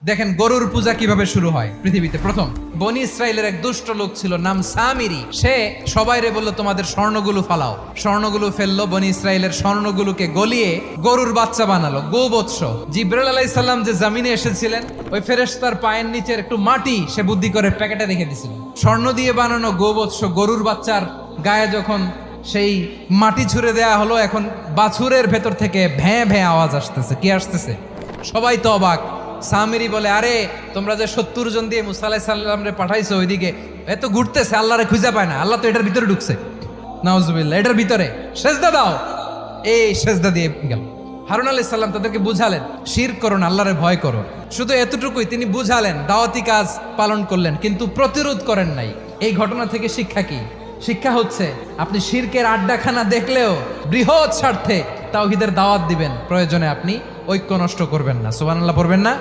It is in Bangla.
দেখেন গরুর পূজা কিভাবে শুরু হয় পৃথিবীতে প্রথম। বনি ইসরায়েলের এক দুষ্ট লোক ছিল, নাম সামিরি। সে সবাইরে বলল তোমাদের স্বর্ণগুলো ফালাও। স্বর্ণগুলো ফেললো, বনি ইসরায়েলের স্বর্ণগুলোকে গলিয়ে গরুর বাচ্চা বানালো, গোবৎস। জিব্রাইল আলাইহিস সালাম যে জমিনে এসেছিলেন, ওই ফেরেশতার পায়ের নিচের একটু মাটি সে বুদ্ধি করে প্যাকেটে রেখে দিছিল। স্বর্ণ দিয়ে বানানো গোবৎস গরুর বাচ্চার গায়ে যখন সেই মাটি ছুঁড়ে দেয়া হলো, এখন বাছুরের ভেতর থেকে ভ্যাঁ ভ্যাঁ আওয়াজ আসতেছে। কি আসতেছে? সবাই তো অবাক। সামিরি বলে, আরে তোমরা যে 70 জন দিয়ে মুসা আলাইহিস সালাম রে পাঠাইছো ওইদিকে, এত ঘুরতেছে, আল্লাহরে খুঁজে পায় না, আল্লাহ তো এটার ভিতরে ঢুকছে। নাউজুবিল্লাহ, এটার ভিতরে সেজদা দাও। এই সেজদা দিয়ে গেল। হারুন আলাইহিস সালাম তাদেরকে বুঝালেন, শিরক করো না, আল্লাহরে ভয় করো। শুধু এতটুকুই তিনি বুঝালেন, দাওয়াতি কাজ পালন করলেন, কিন্তু প্রতিরোধ করেন নাই। এই ঘটনা থেকে শিক্ষা কি? শিক্ষা হচ্ছে, আপনি শিরকের আড্ডাখানা দেখলেও বৃহৎ স্বার্থে তাওহীদের দাওয়াত দিবেন, প্রয়োজনে আপনি ঐক্য নষ্ট করবেন না। সুবহানাল্লাহ পড়বেন না?